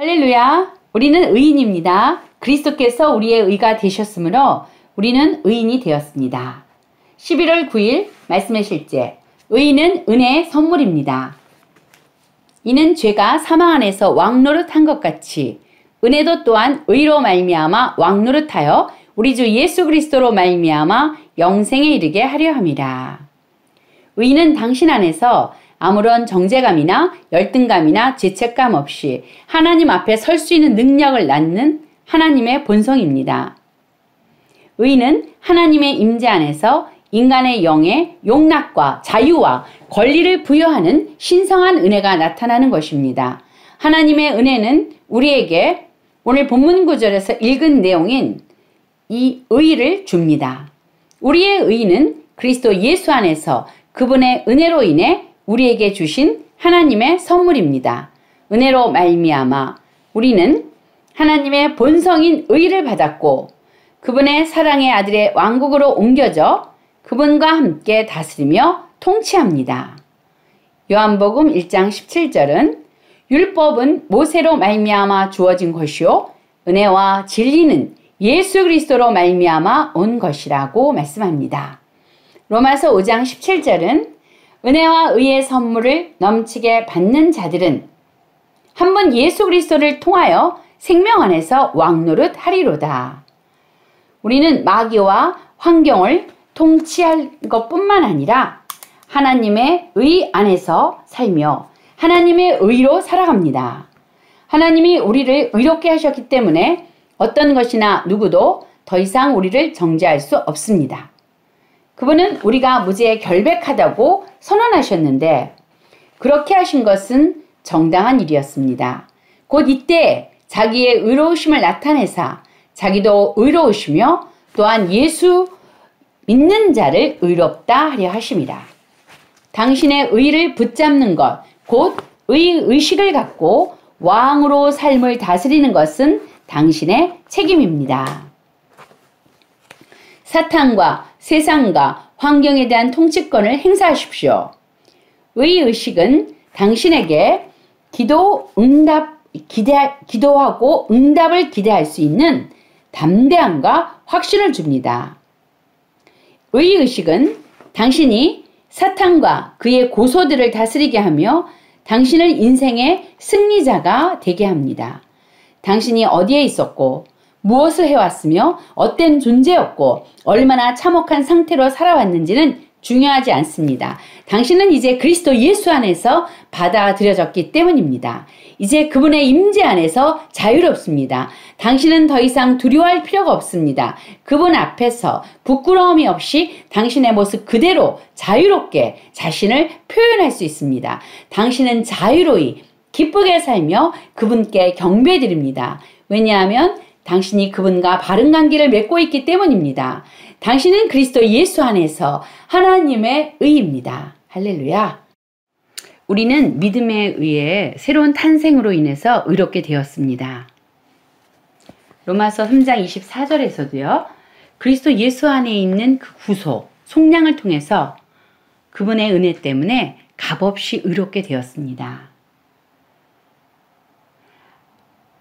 할렐루야! 우리는 의인입니다. 그리스도께서 우리의 의가 되셨으므로 우리는 의인이 되었습니다. 11월 9일 말씀의 실제, 의인은 은혜의 선물입니다. 이는 죄가 사망 안에서 왕노릇한 것 같이 은혜도 또한 의로 말미암아 왕노릇하여 우리 주 예수 그리스도로 말미암아 영생에 이르게 하려 함이라. 의인은 당신 안에서 아무런 정죄감이나 열등감이나 죄책감 없이 하나님 앞에 설 수 있는 능력을 낳는 하나님의 본성입니다. 의인은 하나님의 임재 안에서 인간의 영에 용납과 자유와 권리를 부여하는 신성한 은혜가 나타나는 것입니다. 하나님의 은혜는 우리에게 오늘 본문 구절에서 읽은 내용인 이 의의를 줍니다. 우리의 의의는 그리스도 예수 안에서 그분의 은혜로 인해 우리에게 주신 하나님의 선물입니다. 은혜로 말미암아 우리는 하나님의 본성인 의를 받았고 그분의 사랑의 아들의 왕국으로 옮겨져 그분과 함께 다스리며 통치합니다. 요한복음 1장 17절은 율법은 모세로 말미암아 주어진 것이요 은혜와 진리는 예수 그리스도로 말미암아 온 것이라고 말씀합니다. 로마서 5장 17절은 은혜와 의의 선물을 넘치게 받는 자들은 한 번 예수 그리스도를 통하여 생명 안에서 왕노릇 하리로다. 우리는 마귀와 환경을 통치할 것뿐만 아니라 하나님의 의 안에서 살며 하나님의 의로 살아갑니다. 하나님이 우리를 의롭게 하셨기 때문에 어떤 것이나 누구도 더 이상 우리를 정죄할 수 없습니다. 그분은 우리가 무죄 결백하다고 선언하셨는데 그렇게 하신 것은 정당한 일이었습니다. 곧 이때 자기의 의로우심을 나타내사 자기도 의로우시며 또한 예수 믿는 자를 의롭다 하려 하심이라. 당신의 의를 붙잡는 것, 곧 의식을 갖고 왕으로 삶을 다스리는 것은 당신의 책임입니다. 사탄과 세상과 환경에 대한 통치권을 행사하십시오. 의식은 당신에게 기도하고 응답을 기대할 수 있는 담대함과 확신을 줍니다. 의식은 당신이 사탄과 그의 고소들을 다스리게 하며 당신을 인생의 승리자가 되게 합니다. 당신이 어디에 있었고 무엇을 해왔으며 어떤 존재였고 얼마나 참혹한 상태로 살아왔는지는 중요하지 않습니다. 당신은 이제 그리스도 예수 안에서 받아들여졌기 때문입니다. 이제 그분의 임재 안에서 자유롭습니다. 당신은 더 이상 두려워할 필요가 없습니다. 그분 앞에서 부끄러움이 없이 당신의 모습 그대로 자유롭게 자신을 표현할 수 있습니다. 당신은 자유로이 기쁘게 살며 그분께 경배드립니다. 왜냐하면 당신이 그분과 바른 관계를 맺고 있기 때문입니다. 당신은 그리스도 예수 안에서 하나님의 의입니다. 할렐루야. 우리는 믿음에 의해 새로운 탄생으로 인해서 의롭게 되었습니다. 로마서 3장 24절에서도요. 그리스도 예수 안에 있는 그 구속, 속량을 통해서 그분의 은혜 때문에 값없이 의롭게 되었습니다.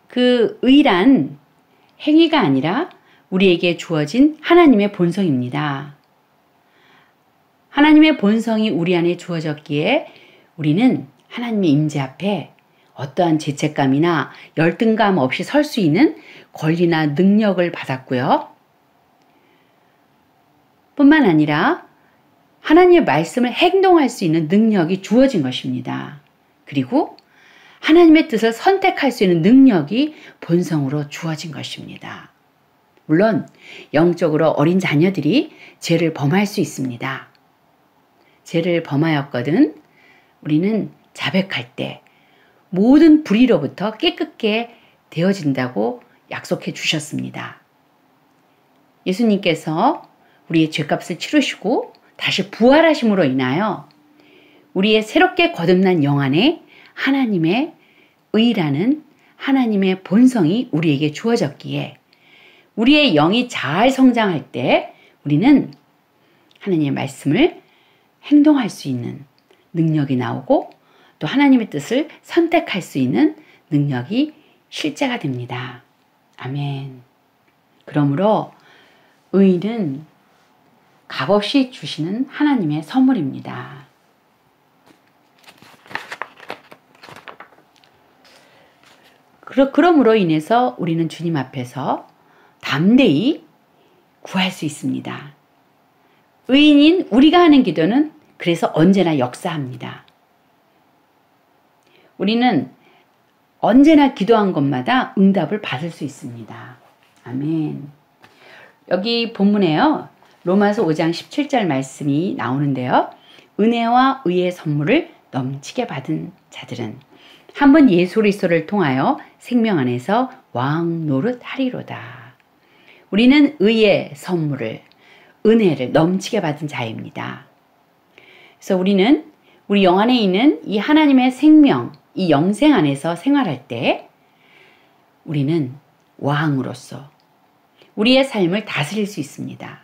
그 의란 행위가 아니라 우리에게 주어진 하나님의 본성입니다. 하나님의 본성이 우리 안에 주어졌기에 우리는 하나님의 임재 앞에 어떠한 죄책감이나 열등감 없이 설 수 있는 권리나 능력을 받았고요. 뿐만 아니라 하나님의 말씀을 행동할 수 있는 능력이 주어진 것입니다. 그리고 하나님의 뜻을 선택할 수 있는 능력이 본성으로 주어진 것입니다. 물론 영적으로 어린 자녀들이 죄를 범할 수 있습니다. 죄를 범하였거든 우리는 자백할 때 모든 불의로부터 깨끗게 되어진다고 약속해 주셨습니다. 예수님께서 우리의 죄값을 치르시고 다시 부활하심으로 인하여 우리의 새롭게 거듭난 영 안에 하나님의 의라는 하나님의 본성이 우리에게 주어졌기에 우리의 영이 잘 성장할 때 우리는 하나님의 말씀을 행동할 수 있는 능력이 나오고 또 하나님의 뜻을 선택할 수 있는 능력이 실제가 됩니다. 아멘. 그러므로 의인은 값없이 주시는 하나님의 선물입니다. 그러므로 인해서 우리는 주님 앞에서 담대히 구할 수 있습니다. 의인인 우리가 하는 기도는 그래서 언제나 역사합니다. 우리는 언제나 기도한 것마다 응답을 받을 수 있습니다. 아멘. 여기 본문에요. 로마서 5장 17절 말씀이 나오는데요. 은혜와 의의 선물을 넘치게 받은 자들은 한 번 예수 그리스도를 통하여 생명 안에서 왕 노릇하리로다. 우리는 의의 선물을, 은혜를 넘치게 받은 자입니다. 그래서 우리는 우리 영 안에 있는 이 하나님의 생명, 이 영생 안에서 생활할 때 우리는 왕으로서 우리의 삶을 다스릴 수 있습니다.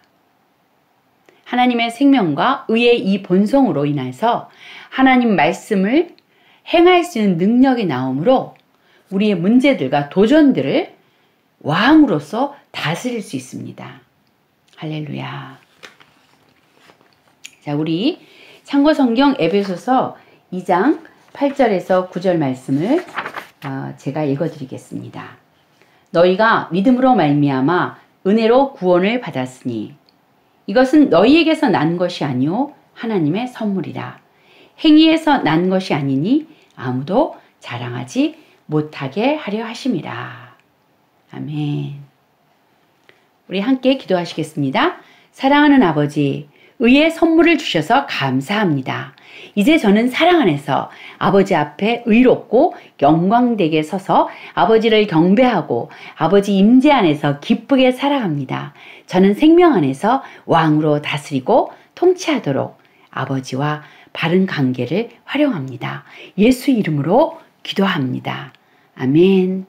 하나님의 생명과 의의 이 본성으로 인해서 하나님 말씀을 행할 수 있는 능력이 나오므로 우리의 문제들과 도전들을 왕으로서 다스릴 수 있습니다. 할렐루야. 자, 우리 참고 성경 에베소서 2장 8절에서 9절 말씀을 제가 읽어드리겠습니다. 너희가 믿음으로 말미암아 은혜로 구원을 받았으니 이것은 너희에게서 난 것이 아니요 하나님의 선물이라. 행위에서 난 것이 아니니 아무도 자랑하지 못하게 하려 하심이라. 아멘. 우리 함께 기도하시겠습니다. 사랑하는 아버지, 의의 선물을 주셔서 감사합니다. 이제 저는 사랑 안에서 아버지 앞에 의롭고 영광되게 서서 아버지를 경배하고 아버지 임재 안에서 기쁘게 살아갑니다. 저는 생명 안에서 왕으로 다스리고 통치하도록 아버지와 바른 관계를 활용합니다. 예수 이름으로 기도합니다. 아멘.